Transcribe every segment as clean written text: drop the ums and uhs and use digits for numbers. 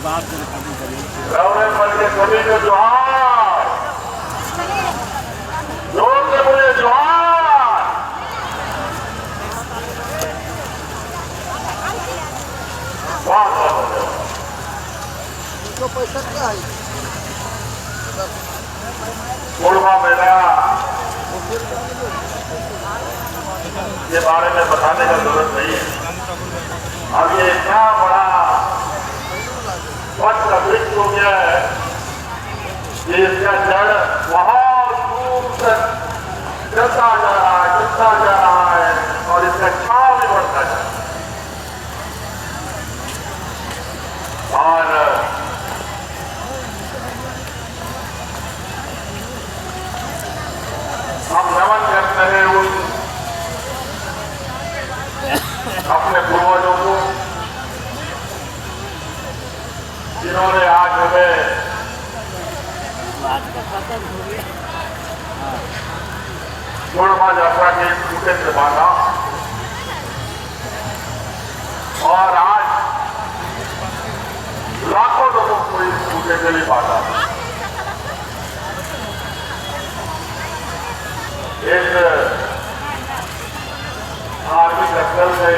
रौनक मन के सभी को जोहार, जोर से बोले जोहार। तो पैसा क्या है? मुड़वा मेला के बारे में बताने का जरूरत नहीं है। अब ये इतना बड़ा वट का वृक्ष हो गया है कि इसका जड़ बहुत दूर तक चलता जा रहा है, चलता जा रहा है और इसका छाव भी बढ़ता है। और हम नमन करते हैं उन अपने पूर्वजों को जिन्होंने आज हमें गुड़मा यात्रा के सूखे से बांधा और आज लाखों लोगों को इस सूखे से भी बांधा। एक धार्मिक स्थल से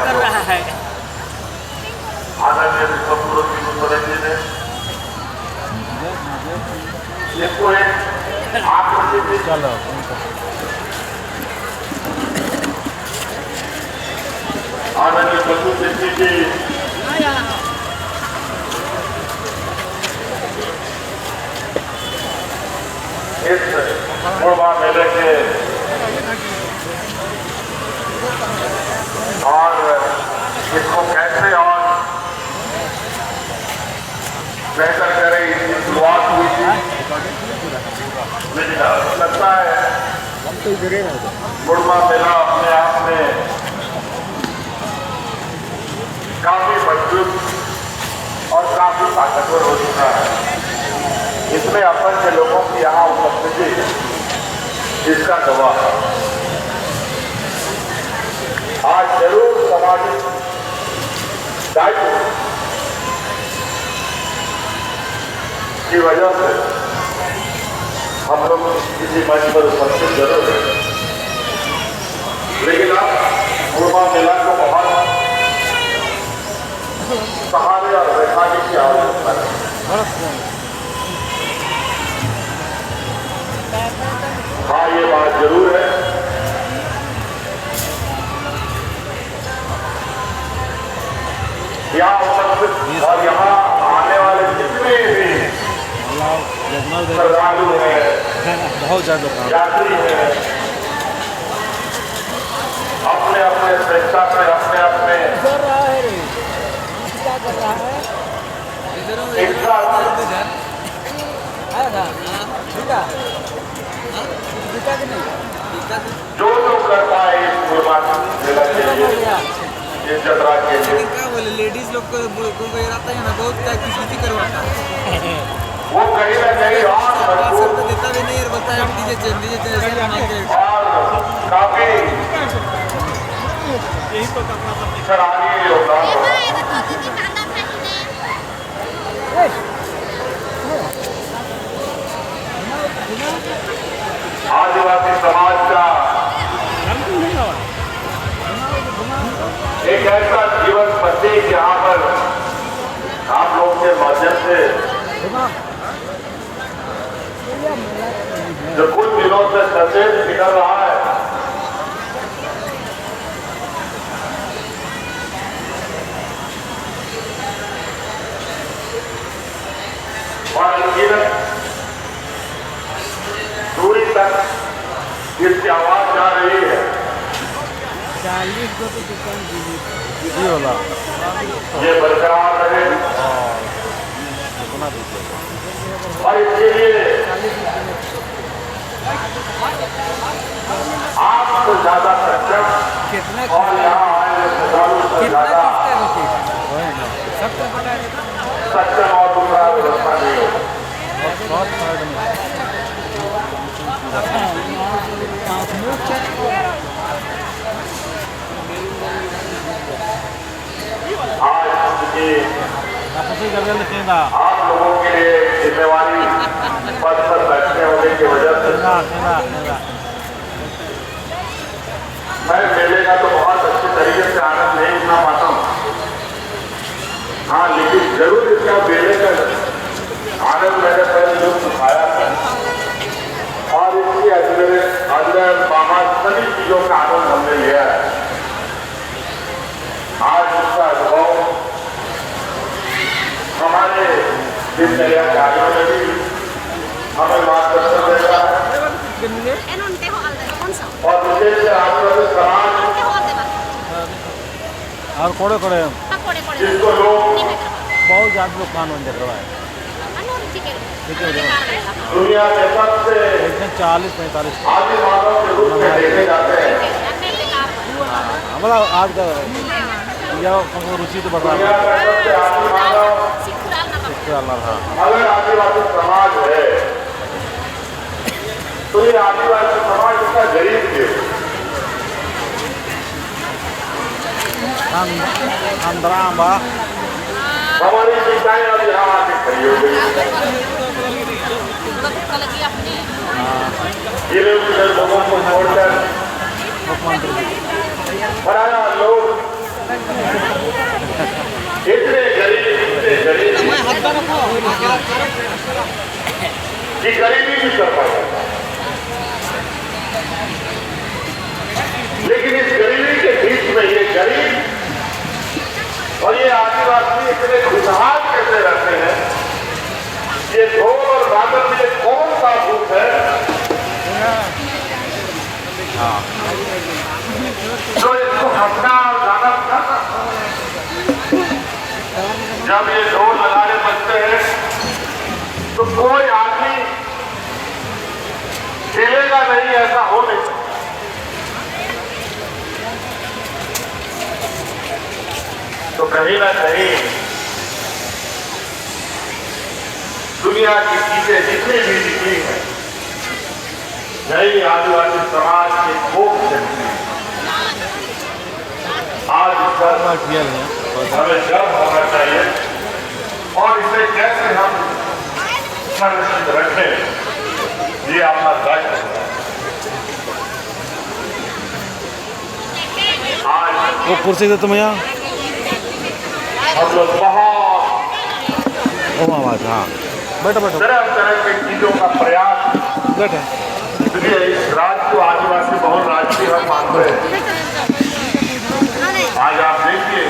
कर रहा है आदरणीय विश्वपुरुष जी ने इसको एक आकृति दी। आदरणीय बसु सिद्धि जी इस मुड़वा मेले के और इसको कैसे और बेहतर करें इसकी शुरुआत हुई थी। मुझे लगता है मुड़वा मेला अपने आप में काफी मजबूत और काफी ताकतवर हो चुका है। इसमें असंख्य लोगों की यहाँ उपस्थिति इसका गवाह है। आज जरूर सामाजिक दायित्व की वजह से हम लोग किसी मंच पर उपस्थित जरूर हैं, लेकिन अब मुड़वा मेला को बहुत सहारे और बैठाने की आवश्यकता है। हाँ, ये बात जरूर है यहाँ उपस्थित और यहाँ आने वाले जितने भी श्रद्धालु हैं, बहुत ज्यादा यात्री हैं, अपने अपने स्वेच्छा से अपने अपने इच्छा जो कर पाए इस गुरुवार मेला के लिए, इस जतरा के लिए, क्या बोले लेडीज लोग को रहता है ना, बहुत क्या किसी करवाता है वो कहीं ना कहीं और मजबूत तो देता भी नहीं बताया और काफी सराहनीय योगदान होगा। आदिवासी समाज का एक ऐसा जीवन प्रतीक यहाँ पर आप लोगों के माध्यम से जो कुछ दिनों से संदेश निकल रहा है, और अनगिनत दूरी तक इसकी आवाज जा रही है। 40 को तो दुकान जी होला ये बरकरार रहे और इसके लिए आपको ज्यादा सक्षम और यहाँ आए श्रद्धालु से ज्यादा सक्षम और दूसरा व्यवस्था नहीं होगा। बहुत आज चूंकि Kasi ganyan na sila. आप लोगों के लिए जिम्मेवारी पद पर बैठने होने की वजह से Sila. मैं मेले का तो बहुत अच्छे तरीके से आनंद नहीं उठा पाता हूँ। हाँ, लेकिन जरूर इसका मेले का आनंद मैंने पहले लुत्फ उठाया था और इसकी अंदर बाहर सभी चीजों का आनंद हमने लिया है। आज इसका अनुभव हमारे दिनचर्या कार्यों में भी हमें मार्गदर्शन देता है और विशेष से आदिवासी समाज और कोड़े कोड़े जिसको लोग बहुत ज्यादा लोग खान बन जाते हैं। दुनिया के सबसे 40-45 आदि मानव के रूप में देखे जाते हैं। हमारा आज का यह रुचि तो बढ़ रहा दुनिया है। का सबसे आदि मानव हाँ अगर आदिवासी समाज है तो ये आदिवासी समाज इसका गरीब है। अंदरांबा हमारी शिक्षाएं अब यहाँ आके खड़ी हो गई। जिले के लोगों को छोड़कर मुख्यमंत्री बनाया लोग इतने गरीब कि गरीबी भी कर पाए। लेकिन इस गरीबी के बीच में ये गरीब और ये आदिवासी इतने खुशहाल कैसे रहते हैं? ये ढोल और बादल में ये कौन सा भूत है जो इसको हंसना और गाना सिखाता? जब ये ढोल लगाने बजते हैं तो कोई आदमी खेलेगा नहीं, ऐसा हो नहीं सकता। तो कहीं ना कहीं दुनिया की चीजें जितनी भी दिखी है नई आदिवासी समाज के भोग से आज इस पर हमें गर्व होना चाहिए और इसे कैसे हम संरक्षित रखें ये अपना दायित्व है। आज वो कुर्सी दे तुम यहाँ हम लोग बहुत ओ मामा हाँ बैठो बैठो तरह तरह की चीजों का प्रयास बैठो इसलिए इस राज्य को आदिवासी बहुल राज्य भी हम मानते हैं। आज आप देखिए,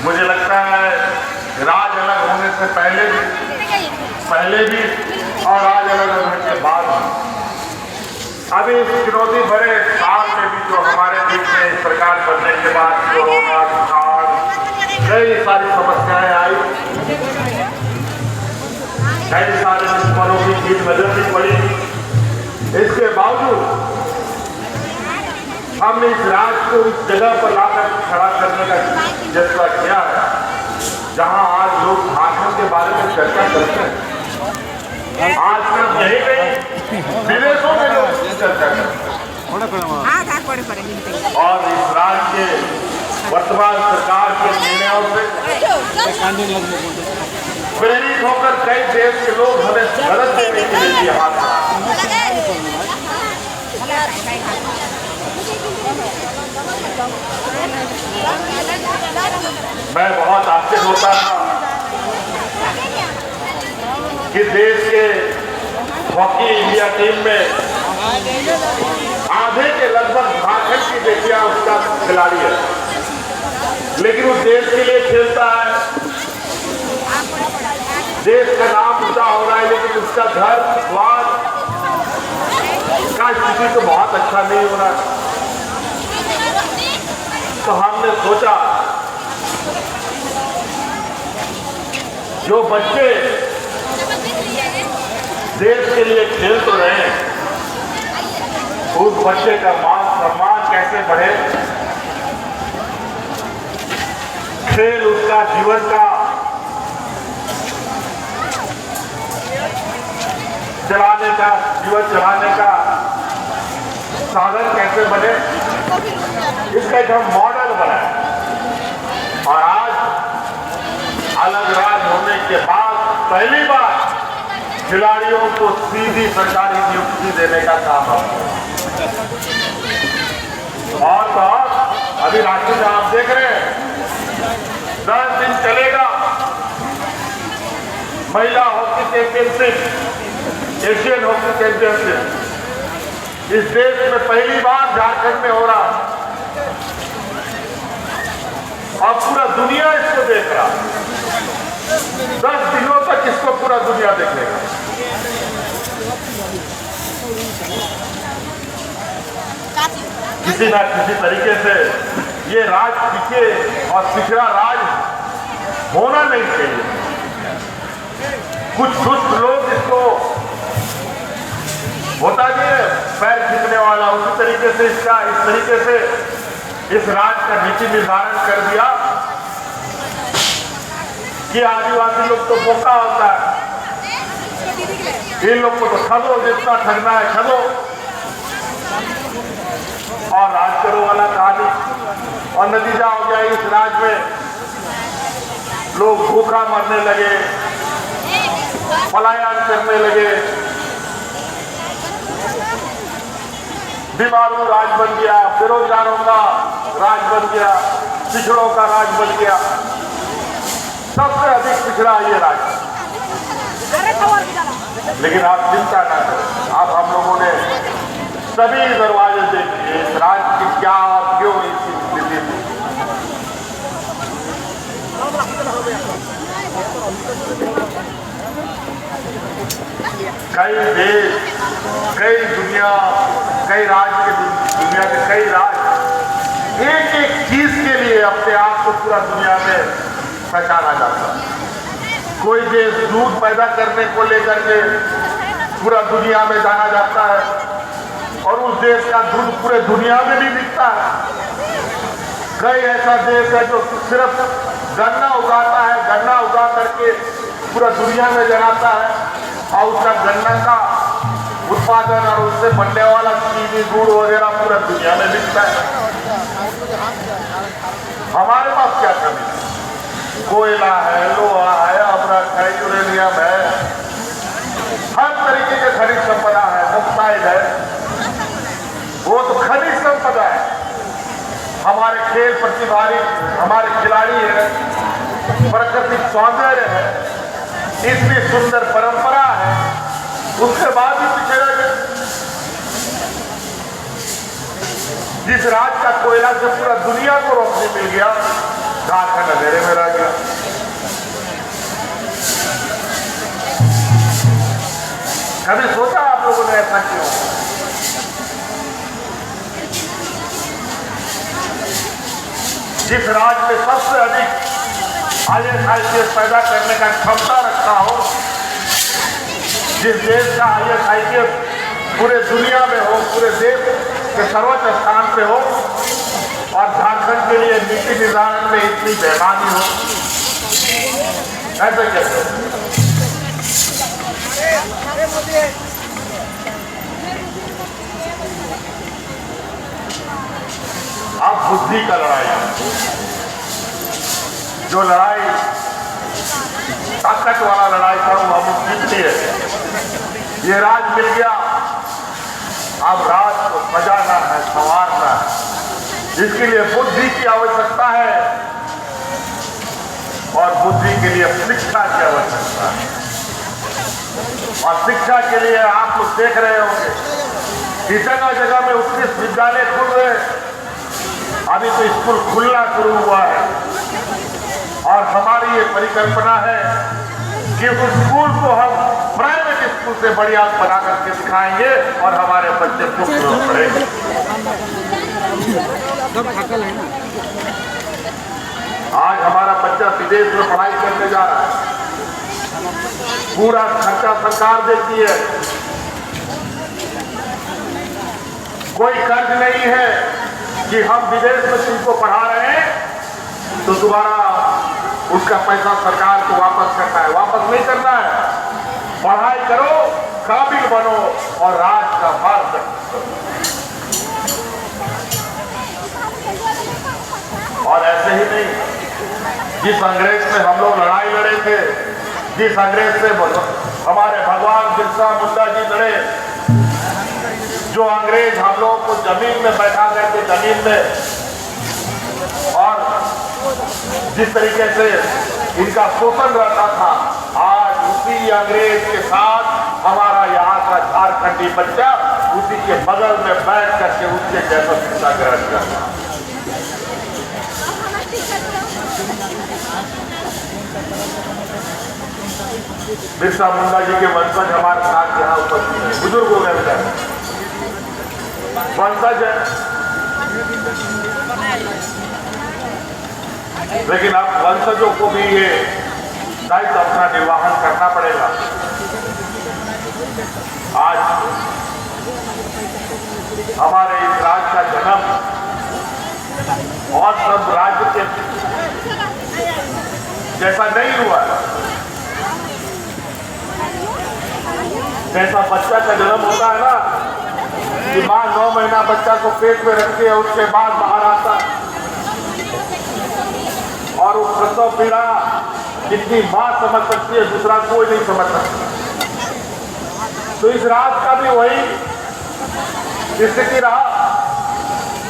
मुझे लगता है राज अलग होने से पहले भी और राज अलग होने के बाद अभी इस चुनौती भरे साल में भी जो हमारे बीच में इस सरकार बनने के बाद कोरोना बुखार कई सारी समस्याएं आई, कई सारे दुश्मनों की जीत नजर भी पड़ी। इसके बावजूद हमने इस राज्य को इस जगह पर लाकर खड़ा करने का फैसला किया है जहां आज लोग झारखंड के बारे में चर्चा करते हैं। आज सिर्फ यही नहीं, विदेशों में लोग इसकी चर्चा करते हैं और इस राज्य के वर्तमान सरकार के निर्णयों से प्रेरित होकर कई देश के लोग हमें मदद देने के लिए हाथ मैं बहुत आश्चर्य होता था कि देश के हॉकी इंडिया टीम में आधे के लगभग झारखंड की बेटियां उसका खिलाड़ी है, लेकिन वो देश के लिए खेलता है, देश का नाम ऊंचा हो रहा है, लेकिन उसका घर समाज का स्थिति तो बहुत अच्छा नहीं हो रहा। तो हमने सोचा जो बच्चे देश के लिए खेल तो रहे हैं, उस बच्चे का मान सम्मान कैसे बढ़े, खेल उसका जीवन का चलाने का, जीवन चलाने का साधन कैसे बने, इसका एक हम मॉडल बनाए। और आज अलग राज्य होने के बाद पहली बार खिलाड़ियों को सीधी सरकारी नियुक्ति देने का काम है। और तो अभी राशि में आप देख रहे हैं 10 दिन चलेगा महिला hockey championship, Asian hockey championship. इस देश में पहली बार झारखंड में हो रहा है और पूरा दुनिया इसको देख रहा है। 10 दिनों तक इसको पूरा दुनिया देखेगा। किसी ना किसी तरीके से ये राज टिके और पिछड़ा राज होना नहीं चाहिए। कुछ दुष्ट लोग इसको होता नहीं है पैर खींचने वाला, उसी तरीके से इसका इस तरीके से इस राज का नीति निर्धारण कर दिया कि आदिवासी लोग तो बोका होता है, इन लोग को तो ठगो, जितना ठगना है ठगो और राज करो वाला कहानी। और नतीजा हो गया इस राज में लोग भूखा मरने लगे, पलायन करने लगे, बीमारू राज बन गया, बेरोजगारों का राज बन गया, पिछड़ों का राज बन गया। सबसे अधिक पिछड़ा ये राज। लेकिन आप चिंता ना करें, अब हम लोगों ने सभी दरवाजे देखिए इस राज्य की क्या और क्यों इसी स्थिति थी। कई देश, कई दुनिया, कई राज्य के दुनिया के कई राज्य एक एक चीज के लिए अपने आप को पूरा दुनिया में पहचाना जाता है। कोई देश दूध पैदा करने को लेकर के पूरा दुनिया में जाना जाता है और उस देश का दूध पूरे दुनिया में भी बिकता है। कई ऐसा देश है जो सिर्फ गन्ना उगाता है, गन्ना उगा करके पूरा दुनिया में जलाता है और उसका गन्ना का उत्पादन और उससे बनने वाला चीनी, गुड़ वगैरह पूरा दुनिया में बिकता है। हमारे पास क्या कमी है? कोयला है, लोहा है, अमरक है, यूरेनियम है, हर तरीके के खनिज संपदा है, बॉक्साइट है, वो तो खनिज संपदा है। हमारे खेल प्रतिभागी, हमारे खिलाड़ी है, प्राकृतिक सौंदर्य है, इतनी सुंदर परंपरा है, उसके बाद भी पीछे रह गए। जिस राज्य का कोयला से पूरा दुनिया को रोशनी मिल गया, झारखंड अंधेरे में रह गया। कभी सोचा आप लोगों ने ऐसा क्यों? जिस राज्य में सबसे अधिक IAS IPS पैदा करने का क्षमता रखता हो, जिस देश का IAS IPS पूरे दुनिया में हो, पूरे देश के सर्वोच्च स्थान पे हो, और झारखंड के लिए नीति निर्धारण में इतनी बेईमानी हो, ऐसे कैसे हो? अब बुद्धि का लड़ाई है। जो लड़ाई ताकत वाला लड़ाई था वो हम जीतते हैं। ये राज मिल गया, अब राज को सजाना है, संवारना है। इसके लिए बुद्धि की आवश्यकता है और बुद्धि के लिए शिक्षा की आवश्यकता है। और शिक्षा के लिए आप लोग देख रहे होंगे कि जगह जगह में उत्कृष्ट विद्यालय खुल रहे। अभी तो स्कूल खुलना शुरू हुआ है और हमारी ये परिकल्पना है कि उस स्कूल को हम प्राइवेट स्कूल से बढ़िया बना करके दिखाएंगे और हमारे बच्चे खूब पढ़ेंगे। आज हमारा बच्चा विदेश में पढ़ाई करने जा रहा है, पूरा खर्चा सरकार देती है, कोई कर्ज नहीं है कि हम विदेश में तुमको पढ़ा रहे हैं तो दोबारा उसका पैसा सरकार को वापस करना है। वापस नहीं करना है, पढ़ाई करो काबिल बनो और राज का मार्गदर्शन करो। और ऐसे ही नहीं, जिस अंग्रेज से हम लोग लड़ाई लड़े थे, जिस अंग्रेज से हमारे भगवान बिरसा मुंडा जी लड़े, जो अंग्रेज हम लोग को जमीन में बैठा गए थे, जमीन में, और जिस तरीके से इनका शोषण रहता था, आज उसी अंग्रेज के साथ हमारा यहाँ का झारखंडी बच्चा उसी के बगल में बैठ करके उसके जैसा शिक्षा ग्रहण कर रहा है। बिरसा मुंडा जी के वंशज हमारे साथ यहाँ उपस्थित है, बुजुर्ग हो गए बेटा, वंशज है, लेकिन अब वंशजों को भी ये दायित्व अपना निर्वाहन करना पड़ेगा। आज हमारे इस राज्य का जन्म और सब राज्य के जैसा नहीं हुआ। जैसा बच्चा का जन्म होता है ना, कि माँ 9 महीना बच्चा को पेट में रखती है, उसके बाद बाहर आता है, और उस प्रसव पीड़ा जितनी माँ समझ सकती है दूसरा कोई नहीं समझ सकता। तो इस राज का भी वही स्थिति रहा।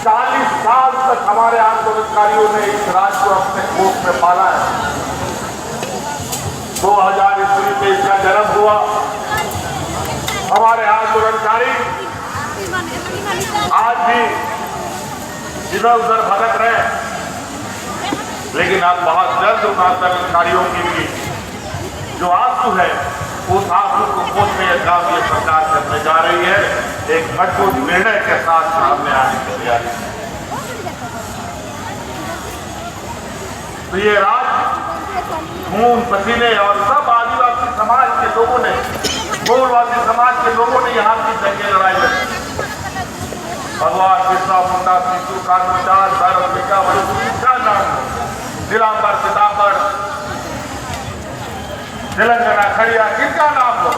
40 साल तक हमारे आंदोलनकारियों ने इस राज को अपने कोख में पाला है। 2000 ईस्वी में इसका जन्म हुआ। हमारे आंदोलनकारी आज भी इधर उधर भटक रहे हैं, लेकिन अब बहुत जल्द उन आंदोलनकारियों की भी जो आंसू है, उस आंसू को पोंछने का काम ये सरकार करने जा रही है, एक मजबूत निर्णय के साथ सामने आने की तैयारी। तो ये राज खून पसीने और सब आदिवासी समाज के लोगों ने, मूलवासी समाज के लोगों ने यहाँ की जंगे लड़ाई लड़ी। भगवान बिरसा मुंडा, सीतू कानूनदार, भैरवनिका, क्या नाम, दिलांबर सीतांबर, तेलंगाना खड़िया, किनका नाम हो?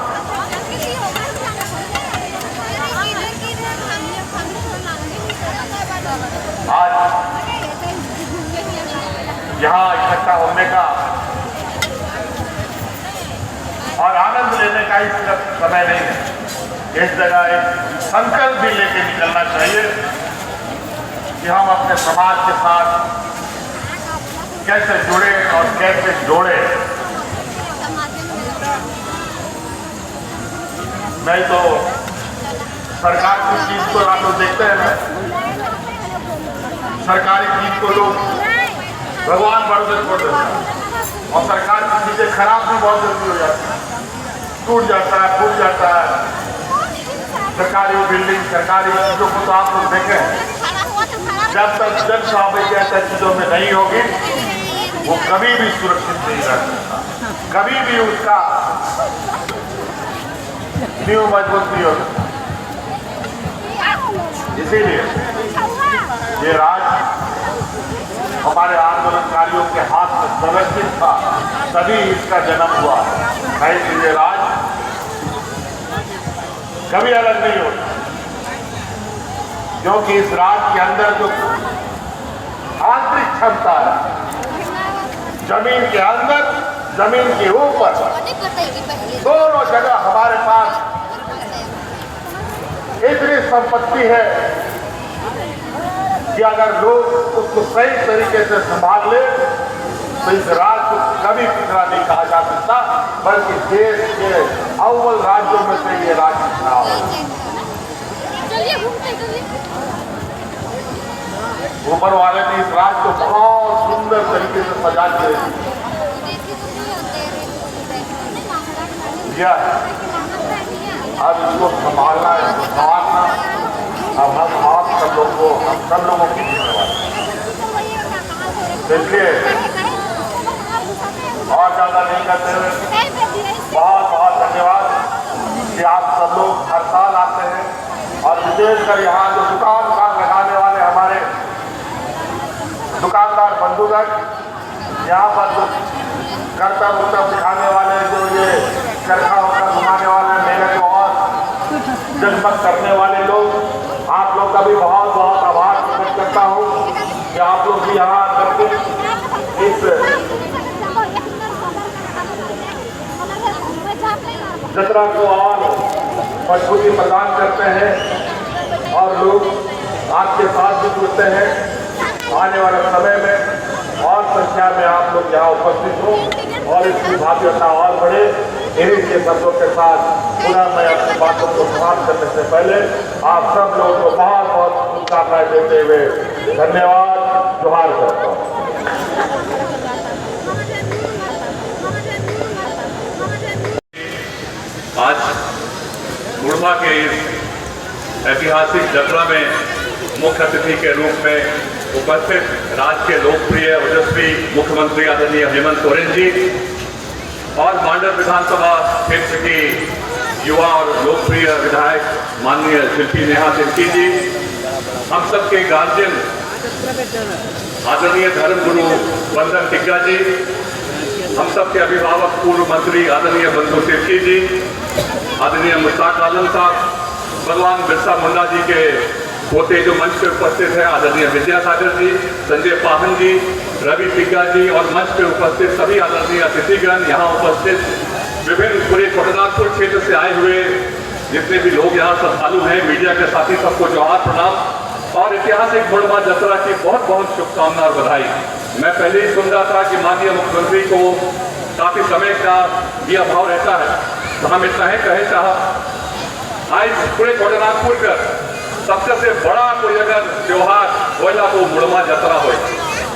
आज यहाँ इकट्ठा होने का और आनंद लेने का इस समय नहीं है। इस जगह एक संकल्प भी लेके निकलना चाहिए कि हम अपने समाज के साथ कैसे जुड़े और कैसे जोड़े। नहीं तो सरकार की चीज को ना तो देखते हैं ना, सरकारी चीज को लोग भगवान भरोसे छोड़ देते हैं, और सरकार की चीजें खराब भी बहुत जल्दी हो जाती है, टूट जाता है, फूट जाता है। सरकारी बिल्डिंग, सरकारी चीजों को तो आप लोग देखें, जब तक जन स्वास्थ्य ऐसी चीजों में नहीं होगी, वो कभी भी सुरक्षित नहीं रह सकता, कभी भी उसका नींव मजबूत नहीं हो सकता। इसीलिए ये राज हमारे आंदोलनकारियों के हाथ में संरक्षित था, तभी इसका जन्म हुआ। नहीं तो ये राज कभी अलग नहीं होता, क्योंकि इस राज के अंदर जो आंतरिक क्षमता है, जमीन के अंदर, जमीन के ऊपर, दोनों जगह हमारे पास इतनी संपत्ति है कि अगर लोग उसको सही तरीके से संभाल ले तो इस राज्य को कभी पिछड़ा नहीं कहा जा सकता, बल्कि देश के अव्वल राज्यों में से ये राज्य चुना है। ऊपर वाले ने इस राज्य को बहुत सुंदर तरीके से सजा दिया। अब इसको संभालना है, संभालना अब हम आप सब लोग को, हम सब लोगों की जिम्मेवारी। देखिए और ज्यादा नहीं करते हुए बहुत बहुत धन्यवाद कि आप सब लोग हर साल आते हैं, और विशेषकर यहाँ जो दुकान लगाने वाले हमारे दुकानदार बंधुगण, यहाँ पर जो करतब उर्तब दिखाने वाले, जो ये चरखा उर्खा घुमाने वाले मेले को और जगमग करने वाले लोग, आप लोग का भी बहुत बहुत आभार प्रकट करता हूँ कि आप लोग भी यहाँ करके इस जतरा को और मजबूती प्रदान करते हैं और लोग आपके साथ भी जुड़ते हैं। आने वाले समय में और संख्या में आप लोग यहाँ उपस्थित हो और इसकी भव्यता और बढ़े। इन्हीं के शब्दों के साथ पुनः मैं अपनी बातों को समाप्त करने से पहले आप सब लोगों को बहुत बहुत शुभकामनाएं देते हुए धन्यवाद, जोहार करता हूँ। आज मुड़मा के इस ऐतिहासिक जतरा में मुख्य अतिथि के रूप में उपस्थित राज्य के लोकप्रिय ओजस्वी मुख्यमंत्री आदरणीय हेमंत सोरेन जी और मांडर विधानसभा क्षेत्र की युवा और लोकप्रिय विधायक माननीय शिल्पी नेहा तिर्की जी, हम सबके गार्जियन आदरणीय धर्मगुरु बंधन टिग्गा जी, हम सबके अभिभावक पूर्व मंत्री आदरणीय बंधु तिर्की जी, आदरणीय मुश्ताक आलम साहब, भगवान बिरसा मुंडा जी के पोते जो मंच पे उपस्थित है आदरणीय विद्यासागर जी, संजय पाहन जी, रवि टिग्गा जी और मंच पे उपस्थित सभी आदरणीय अतिथिगण, यहाँ उपस्थित विभिन्न पूरे छोटानागपुर क्षेत्र से आए हुए जितने भी लोग यहाँ श्रद्धालु हैं, मीडिया के साथी सबको जोहार प्रणाम और ऐतिहासिक मुड़मा जतरा की बहुत बहुत शुभकामना और बधाई। मैं पहले ही सुन रहा था कि माननीय मुख्यमंत्री को काफी समय का भी अभाव रहता है, तो हम इतना ही कहे साहब, आज पूरे छोटानागपुर का सबसे बड़ा कोई अगर त्योहार होगा तो मुड़मा जतरा हो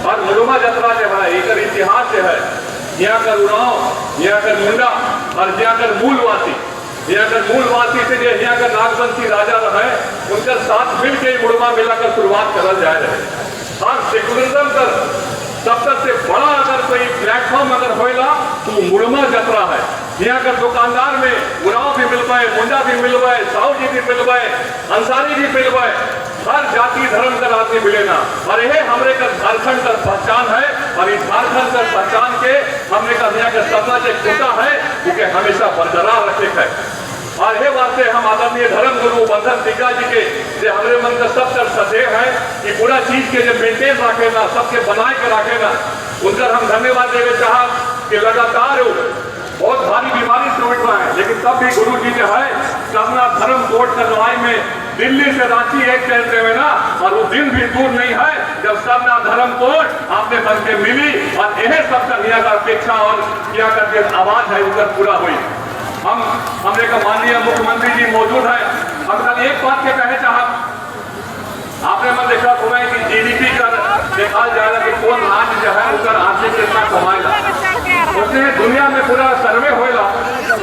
और मुड़मा जतरा जो है एक इतिहास जो है यहाँ का उड़ाव, यहाँ का मुंडा और यहाँ का मूलवासी, यहाँ का मूलवासी से जो यहाँ का नागवंशी राजा रहे उनका साथ मिलकर मुड़मा मेला का शुरुआत करल जाए रहे और सेकुलरिज्म का सबसे बड़ा अगर कोई प्लेटफॉर्म अगर होगा तो मुड़मा जतरा है। यहाँ का दुकानदार में उराव भी मिल पाए, मुंडा भी मिल पाए, साहू जी भी मिल पाए, अंसारी भी मिल पाए, हर जाति धर्म का आदमी मिले ना और यह हमरे का झारखंड का पहचान है और इस झारखंड का पहचान के हमने का यहाँ का सपना जो टूटा है क्योंकि हमेशा बरकरार रखे है और ये वास्ते हम आदरणीय धर्मगुरु बंधन टिग्गा जी के जो हमारे मन का सब सदैव है कि पूरा चीज के जो मेंटेन रखे ना, सबके बनाए के रखे ना, उनका हम धन्यवाद देवे चाह कि लगातार बहुत भारी बीमारी से उठ रहा है लेकिन तब भी गुरु जी जो है करना धर्म कोर्ट करवाई में दिल्ली से रांची एक ट्रेन देवे ना और वो दिन भी दूर नहीं है जब सबना धर्म कोर्ट आपने बन के मिली और यह सब करने का अपेक्षा और क्या करके आवाज है उधर पूरा हुई। हमने का माननीय मुख्यमंत्री जी मौजूद है, हम कल एक बात के कहे चाह आपने मैं देखा हुआ है कि जीडीपी का देखा जाएगा कि कौन राज्य जो है उधर आर्थिक कितना कमाएगा, उसने दुनिया में पूरा सर्वे होगा,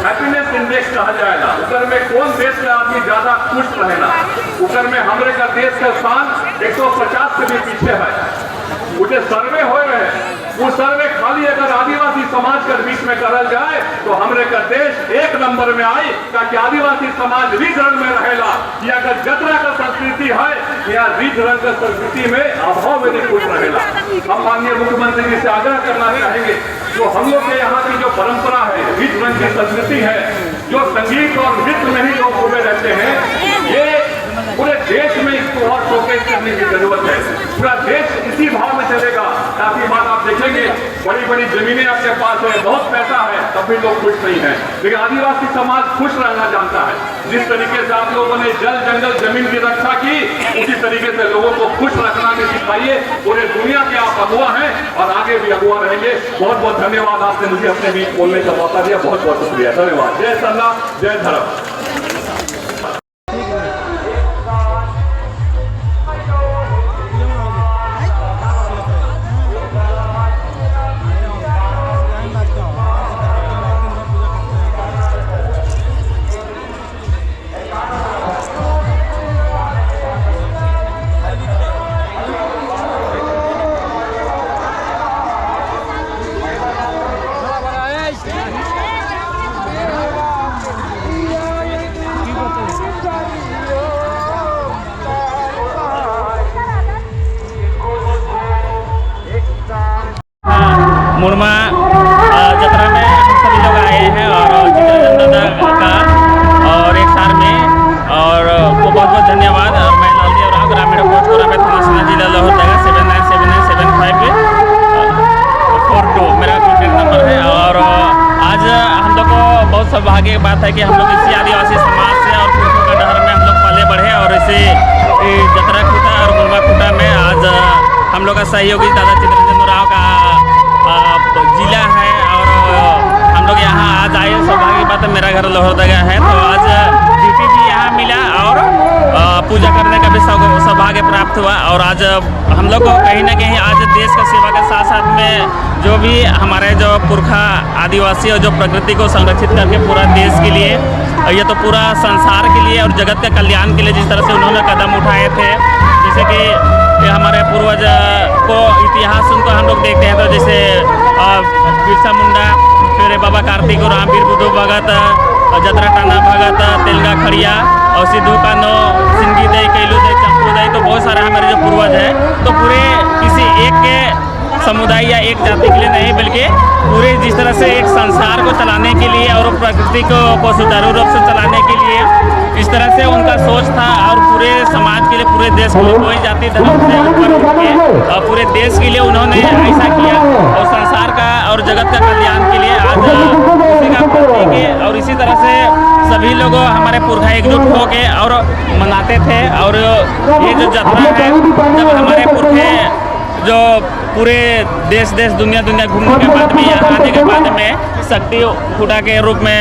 हैप्पीनेस इंडेक्स कहा जाएगा, उधर में कौन देश का आदमी ज्यादा खुश रहेगा, उधर में हमारे का देश का स्थान 150 से भी पीछे है। उसे सर्वे हो रहे वो सर्वे खाली अगर आदिवासी समाज के बीच में करल जाए तो हमरे का देश एक नंबर में आई ताकि आदिवासी समाज रिज रंग में रहेगा। ये अगर जतरा का संस्कृति है या रिज रंग का संस्कृति में अभाव में नहीं कुछ रहेगा। हम माननीय मुख्यमंत्री जी से आग्रह करना चाहेंगे जो हम लोग के यहाँ की जो परंपरा है, रिज रंग की संस्कृति है, जो संगीत और नृत्य में ही लोग डूबे रहते हैं, ये पूरे देश में इसको और शोकेस करने की जरूरत है। पूरा देश इसी भाव में चलेगा। काफी बात आप देखेंगे बड़ी बड़ी जमीनें आपके पास है, बहुत पैसा है, तब भी लोग खुश नहीं है, लेकिन आदिवासी समाज खुश रहना जानता है। जिस तरीके से आप लोगों ने जल जंगल जमीन की रक्षा की उसी तरीके से लोगों को खुश रखना भी सिखाइए। पूरे दुनिया के आप अगुआ हैं और आगे भी अगुआ रहेंगे। बहुत बहुत धन्यवाद, आपने मुझे अपने बीच बोलने का मौका दिया, बहुत बहुत शुक्रिया, धन्यवाद। जय सरला, जय धर्म। मुड़मा जतरा में हम सभी लोग आए हैं और जितेंद्र दादा का और एक साल में और बहुत बहुत धन्यवाद। और मैं लालदेव राव, ग्रामीण पोस्ट कोरामे थाना सिंह जिला लोहरदगा 79797542 मेरा कॉन्टैक्ट नंबर है। और आज हम लोग को बहुत सौभाग्य की बात है कि हम लोग इसी आदिवासी समाज से और पुरखों का डहर में हम लोग पले बढ़े और इसी जतरा खूटा और गुलमा खूटा में आज हम लोग का सहयोगी दादा चित्ररंजन राव का जिला है और हम लोग यहाँ आज आए। सौभाग्य की बात है, मेरा घर लोहरदगा है तो आज ड्यूटी भी यहाँ मिला और पूजा करने का भी सौभाग्य प्राप्त हुआ। और आज हम लोग को कहीं ना कहीं आज देश का सेवा के साथ साथ में जो भी हमारे जो पुरखा आदिवासी और जो प्रकृति को संरक्षित करके पूरा देश के लिए, ये तो पूरा संसार के लिए और जगत के कल्याण के लिए जिस तरह से उन्होंने कदम उठाए थे, जैसे कि हमारे पूर्वज को इतिहास उनको हम लोग देखते हैं तो जैसे बिरसा मुंडा, फिर बाबा कार्तिक राम, वीर बुद्धू भगत, जतरा टाना भगत, तेलगा खड़िया और सिद्धू कानो, सिंगी दई, कैलू दई, चंपू दई, तो बहुत सारे हमारे जो पूर्वज हैं तो पूरे किसी एक के समुदाय या एक जाति के लिए नहीं बल्कि पूरे जिस तरह से एक संसार को चलाने के लिए और प्रकृति को सुचारू रूप से चलाने के लिए इस तरह से उनका सोच था। और पूरे समाज के लिए, पूरे देश के लिए, कोई जाति धर्म से ऊपर उठ के और पूरे देश के लिए उन्होंने ऐसा किया और संसार का और जगत का कल्याण के लिए आज उसी का प्रतीक है। और इसी तरह से सभी लोग हमारे पुरखा एकजुट होके और मनाते थे। और ये जो जतरा है, जब हमारे पुरखे जो पूरे देश दुनिया घूमने के बाद में यहाँ आने के बाद में शक्ति खूटा के रूप में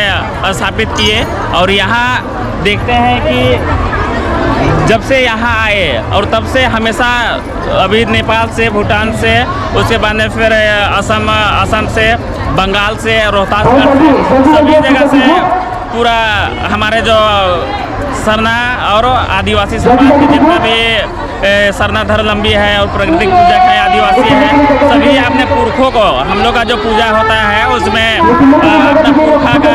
स्थापित किए। और यहाँ देखते हैं कि जब से यहाँ आए और तब से हमेशा अभी नेपाल से, भूटान से, उसके बाद में फिर असम से, बंगाल से, रोहतास से, सभी जगह से पूरा हमारे जो सरना और आदिवासी समाज के जितना भी सरना धर्मलंबी है और प्राकृतिक पूजक है, आदिवासी है, सभी अपने पुरखों को, हम लोग का जो पूजा होता है उसमें अपना पुरखा का,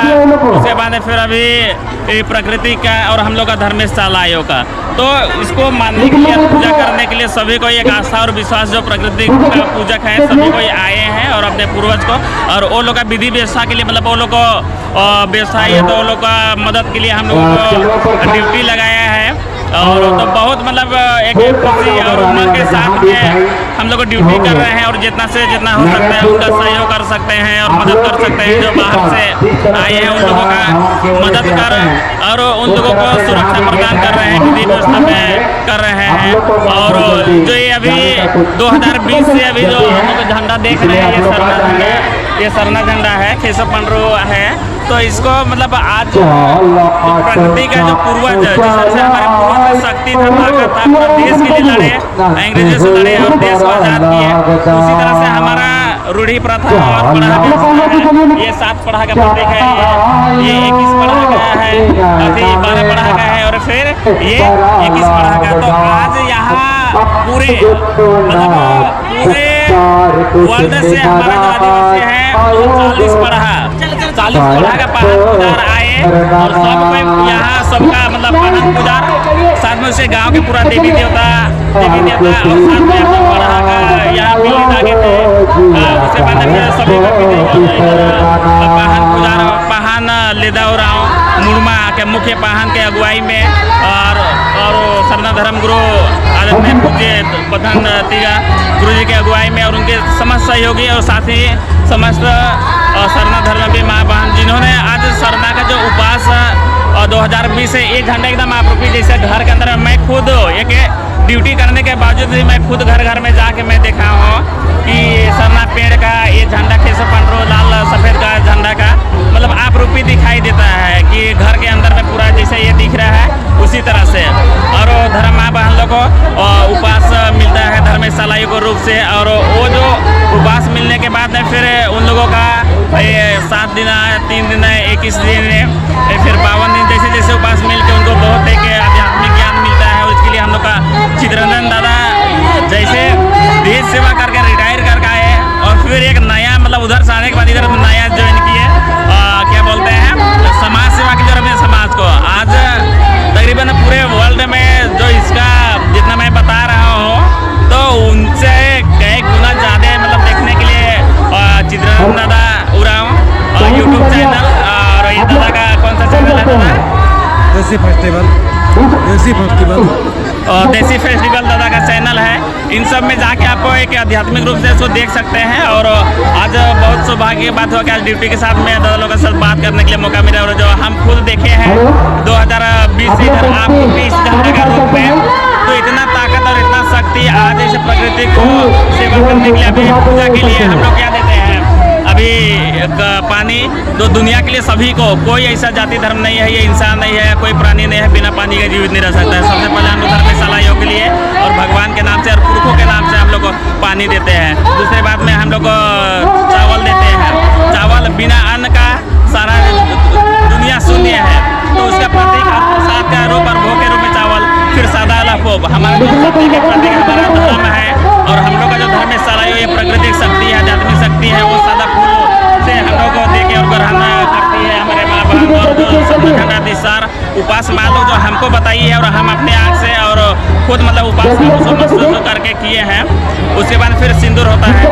उसके बाद फिर अभी प्रकृति का और हम लोग का धर्मस्थल आयोग का, तो इसको मानने के लिए, पूजा करने के लिए सभी को एक आस्था और विश्वास जो प्रकृति का पूजक है सभी को आए हैं। और अपने पूर्वज को और वो लोग का विधि व्यवस्था के लिए, मतलब वो लोग को व्यवसाय है तो वो लोग का मदद के लिए हम लोगों को ड्यूटी लगाया है। और तो बहुत मतलब एक खुशी और उमंग के साथ में हम लोग ड्यूटी कर रहे हैं और जितना से जितना हो सकता है उनका सहयोग कर सकते हैं और मदद कर सकते हैं। जो बाहर से आए हैं उन लोगों का मदद कर और उन लोगों को सुरक्षा प्रदान कर रहे हैं, विधि व्यवस्था में कर रहे हैं। और जो ये अभी 2020 से अभी जो हम लोग झंडा देख रहे हैं, ये सरना झंडा है, केशव पंडरू है, तो इसको मतलब आज प्रकृति का जो पूर्वज, जिस तरह से हमारे पूर्वज शक्ति था, ताकत था, पूरे देश के लिए लड़े, अंग्रेजों से लड़े और देश को आज़ाद किए, उसी तरह से हमारा रूढ़ी प्रथा और पढ़ा व्यवस्था है, ये 7 पढ़ा का प्रतीक है, ये 21 पढ़ा का है, अभी 12 पढ़ा का है और फिर ये 21 पढ़ा का। तो आज यहाँ पूरे मतलब पूरे वर्ल्ड से हमारा जो आदिवासी है 40 पढ़ा का पाहन पुजार आए और सब कोई यहाँ सबका मतलब पाहन पुजार, साथ में उसे गांव के पूरा देवी देवता और साथ में अपना पढ़ा का यहाँ मिली ताकि थे। उसके बाद फिर सभी पाहन पुजार, पाहन लेदावराव मुड़मा के मुख्य पाहन के अगुवाई में और सरना धर्म गुरु आदरणीय पूज्य बधन तिगा गुरु जी के अगुवाई में और उनके समस्त सहयोगी और साथ ही समस्त सरना धर्मावलंबी माँ बहन जिन्होंने आज सरना का जो उपास 2020 से ये झंडा एकदम आपरूपी, जैसे घर के अंदर मैं खुद एक ड्यूटी करने के बावजूद भी मैं खुद घर में जाके मैं देखा हूँ कि सरना पेड़ का ये झंडा केशव पंडरू लाल सफ़ेद का झंडा का मतलब आपरूपी दिखाई देता है कि घर के अंदर में पूरा जैसे ये दिख रहा है उसी तरह से। और धर्म माँ बहन लोग को उपास मिलता है धर्मशाला को रूप से, और वो जो उपास मिलने के बाद में फिर उन लोगों का 7 दिन 3 दिन 21 दिन फिर 52 दिन जैसे जैसे उपास मिल के उनको बहुत एक आध्यात्मिक ज्ञान मिलता है। और इसके लिए हम लोग का चित्ररंजन दादा जैसे देश सेवा करके रिटायर करके आए और फिर एक नया मतलब उधर से आने के बाद इधर नया ज्वाइन किए, क्या बोलते हैं समाज सेवा की तरफ समाज को आज तकरीबन पूरे वर्ल्ड में जो इसका जितना मैं बता रहा हूँ तो उनसे कई गुना ज़्यादा मतलब देखने के लिए चित्ररंजन दादा उराव यूट्यूब चैनल और ये दादा का कौन सा चैनल है दादा? देसी फेस्टिवल देसी फेस्टिवल और देसी फेस्टिवल दादा का चैनल है। इन सब में जाके आप एक आध्यात्मिक रूप से इसको देख सकते हैं। और आज बहुत सौभाग्य की बात हुआ कि आज ड्यूटी के साथ में दादा लोगों के साथ बात करने के लिए मौका मिला। और जो हम खुद देखे हैं 2020 से इधर आप भी इस झंडे का रूप में, तो इतना ताकत और इतना शक्ति आज इस प्रकृति को सेवा करने के लिए, अभी पूजा के लिए हम लोग क्या देते हैं अभी पानी, तो दुनिया के लिए सभी को, कोई ऐसा जाति धर्म नहीं है, ये इंसान नहीं है, कोई प्राणी नहीं है, बिना पानी के जीवित नहीं रह सकता है। सबसे पहले हम लोग धर्मशालाओं के लिए और भगवान के नाम से और पुरखों के नाम से हम लोग पानी देते हैं। दूसरे बात में हम लोग चावल देते हैं। चावल बिना अन्न का सारा दुनिया शून्य है, तो उसका प्रतीक प्रसाद का रूप और भोग के रूप में चावल, फिर सादा लफोब हमारे जो शक्ति के प्रतीक हमारा धर्म है। और हम लोग का जो धर्मशाला ये प्राकृतिक शक्ति है, आध्यात्मिक शक्ति है, वो सादा फूल से हम लोग को दे के और ग्रहण करती है हमारे माँ बहन और जो सभी सार उपास माँ लोग जो हमको बताई है और हम अपने आँख से और खुद मतलब उपास महसूस करके किए हैं। उसके बाद फिर सिंदूर होता है,